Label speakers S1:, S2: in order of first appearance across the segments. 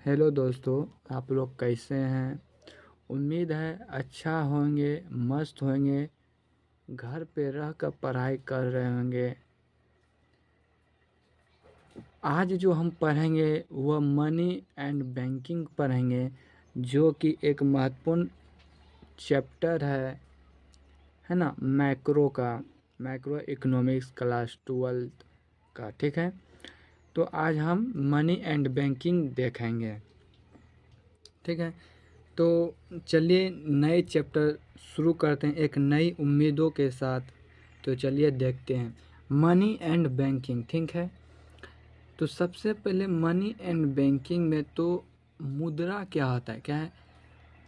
S1: Hello दोस्तों, आप लोग कैसे हैं। उम्मीद है अच्छा होंगे, मस्त होंगे, घर पे रह कर पढ़ाई कर रहे होंगे। आज जो हम पढ़ेंगे वह मनी एंड बैंकिंग पढ़ेंगे, जो कि एक महत्वपूर्ण चैप्टर है ना, मैक्रो इकोनॉमिक्स क्लास 12 का। ठीक है, तो आज हम मनी एंड बैंकिंग देखेंगे। ठीक है, तो चलिए नए चैप्टर शुरू करते हैं एक नई उम्मीदों के साथ। तो चलिए देखते हैं मनी एंड बैंकिंग। ठीक है, तो सबसे पहले मनी एंड बैंकिंग में तो मुद्रा क्या होता है, क्या है।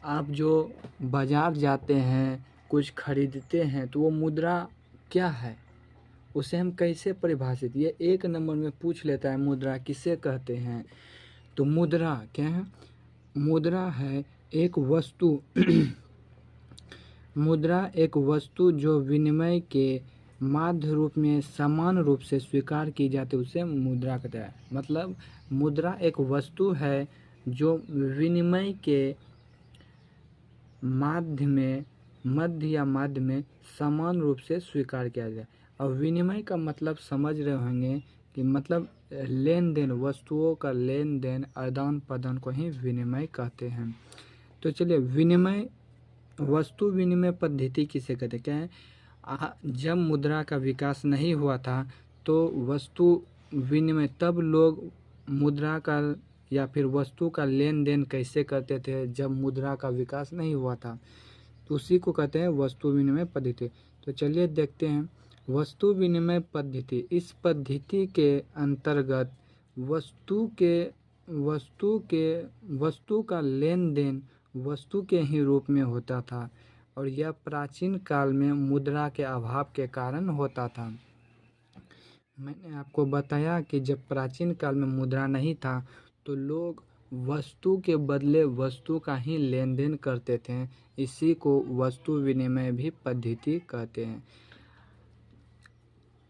S1: आप जो बाज़ार जाते हैं, कुछ खरीदते हैं, तो वो मुद्रा क्या है, उसे हम कैसे परिभाषित, ये एक नंबर में पूछ लेता है मुद्रा किसे कहते हैं। तो मुद्रा क्या है, मुद्रा है एक वस्तु मुद्रा एक वस्तु जो विनिमय के माध्य रूप में समान रूप से स्वीकार की जाती है, उसे मुद्रा कहते हैं। मतलब मुद्रा एक वस्तु है जो विनिमय के माध्य में समान रूप से स्वीकार किया जाए। और विनिमय का मतलब समझ रहे होंगे कि मतलब लेन देन, वस्तुओं का लेन देन, आदान प्रदान को ही विनिमय कहते हैं। तो चलिए विनिमय, वस्तु विनिमय पद्धति किसे कहते हैं, क्या है। जब मुद्रा का विकास नहीं हुआ था तो वस्तु विनिमय, तब लोग मुद्रा का या फिर वस्तु का लेन देन कैसे करते थे, जब मुद्रा का विकास नहीं हुआ था, तो उसी को कहते हैं वस्तु विनिमय पद्धति। तो चलिए देखते हैं वस्तु विनिमय पद्धति। इस पद्धति के अंतर्गत वस्तु का लेन देन वस्तु के ही रूप में होता था, और यह प्राचीन काल में मुद्रा के अभाव के कारण होता था। मैंने आपको बताया कि जब प्राचीन काल में मुद्रा नहीं था तो लोग वस्तु के बदले वस्तु का ही लेन देन करते थे। इसी को वस्तु विनिमय भी पद्धति कहते हैं।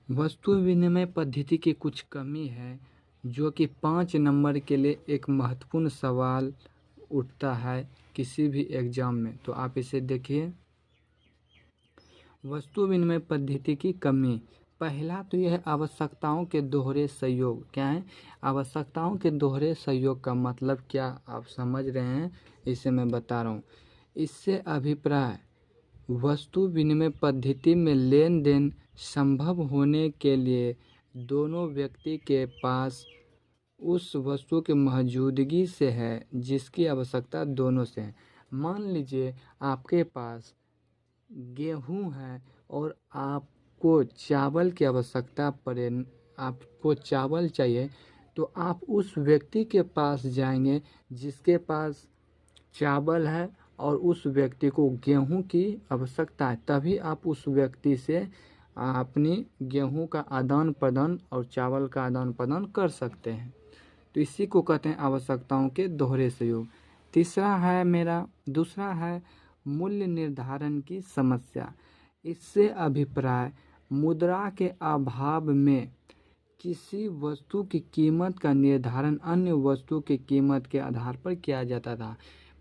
S1: वस्तु विनिमय पद्धति की कुछ कमी है, जो कि 5 नंबर के लिए एक महत्वपूर्ण सवाल उठता है किसी भी एग्जाम में। तो आप इसे देखिए, वस्तु विनिमय पद्धति की कमी। पहला तो यह है आवश्यकताओं के दोहरे सहयोग। क्या है, आवश्यकताओं के दोहरे सहयोग का मतलब क्या आप समझ रहे हैं, इसे मैं बता रहा हूँ। इससे अभिप्राय, वस्तु विनिमय पद्धति में लेन देन संभव होने के लिए दोनों व्यक्ति के पास उस वस्तु की मौजूदगी से है जिसकी आवश्यकता दोनों से है। मान लीजिए आपके पास गेहूं है और आपको चावल की आवश्यकता पड़े, आपको चावल चाहिए, तो आप उस व्यक्ति के पास जाएंगे जिसके पास चावल है और उस व्यक्ति को गेहूं की आवश्यकता है, तभी आप उस व्यक्ति से अपनी गेहूं का आदान प्रदान और चावल का आदान प्रदान कर सकते हैं। तो इसी को कहते हैं आवश्यकताओं के दोहरे सहयोग। दूसरा है मूल्य निर्धारण की समस्या। इससे अभिप्राय, मुद्रा के अभाव में किसी वस्तु की कीमत का निर्धारण अन्य वस्तु की कीमत के आधार पर किया जाता था।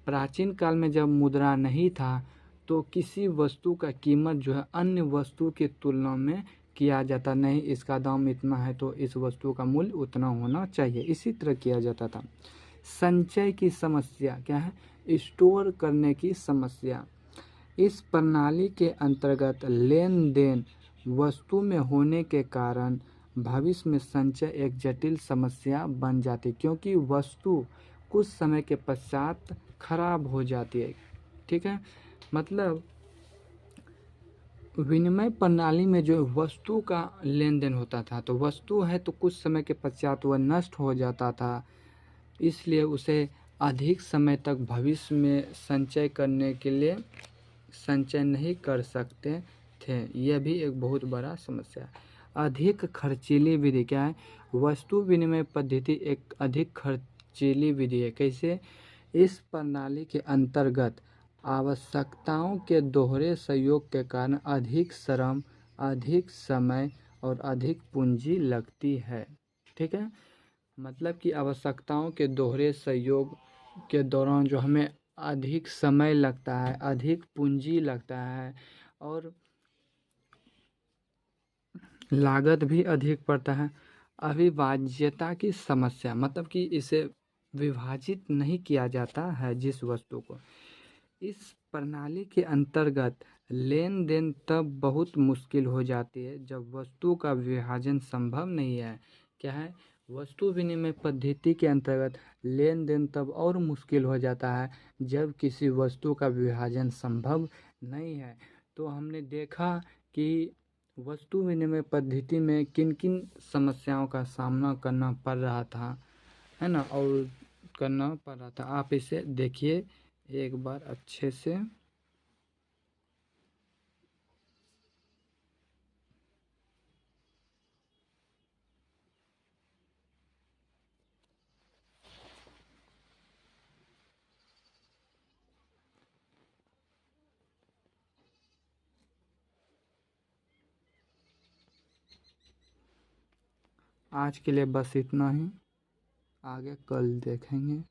S1: प्राचीन काल में जब मुद्रा नहीं था तो किसी वस्तु का कीमत जो है अन्य वस्तु की तुलना में किया जाता, नहीं इसका दाम इतना है तो इस वस्तु का मूल्य उतना होना चाहिए, इसी तरह किया जाता था। संचय की समस्या, क्या है, स्टोर करने की समस्या। इस प्रणाली के अंतर्गत लेन देन वस्तु में होने के कारण भविष्य में संचय एक जटिल समस्या बन जाती, क्योंकि वस्तु कुछ समय के पश्चात खराब हो जाती है। ठीक है, मतलब विनिमय प्रणाली में जो वस्तु का लेन देन होता था, तो वस्तु है तो कुछ समय के पश्चात वह नष्ट हो जाता था, इसलिए उसे अधिक समय तक भविष्य में संचय करने के लिए संचय नहीं कर सकते थे। यह भी एक बहुत बड़ा समस्या है। अधिक खर्चीली विधि, क्या है, वस्तु विनिमय पद्धति एक अधिक खर्चीली विधि है। कैसे, इस प्रणाली के अंतर्गत आवश्यकताओं के दोहरे सहयोग के कारण अधिक श्रम, अधिक समय और अधिक पूंजी लगती है। ठीक है, मतलब कि आवश्यकताओं के दोहरे सहयोग के दौरान जो हमें अधिक समय लगता है, अधिक पूंजी लगता है और लागत भी अधिक पड़ता है। अविभाज्यता की समस्या मतलब कि इसे विभाजित नहीं किया जाता है जिस वस्तु को। इस प्रणाली के अंतर्गत लेन देन तब बहुत मुश्किल हो जाती है जब वस्तु का विभाजन संभव नहीं है। क्या है? वस्तु विनिमय पद्धति के अंतर्गत लेन देन तब और मुश्किल हो जाता है जब किसी वस्तु का विभाजन संभव नहीं है। तो हमने देखा कि वस्तु विनिमय पद्धति में किन किन समस्याओं का सामना करना पड़ रहा था, है ना, और करना पड़ रहा था। आप इसे देखिए एक बार अच्छे से। आज के लिए बस इतना ही, आगे कल देखेंगे।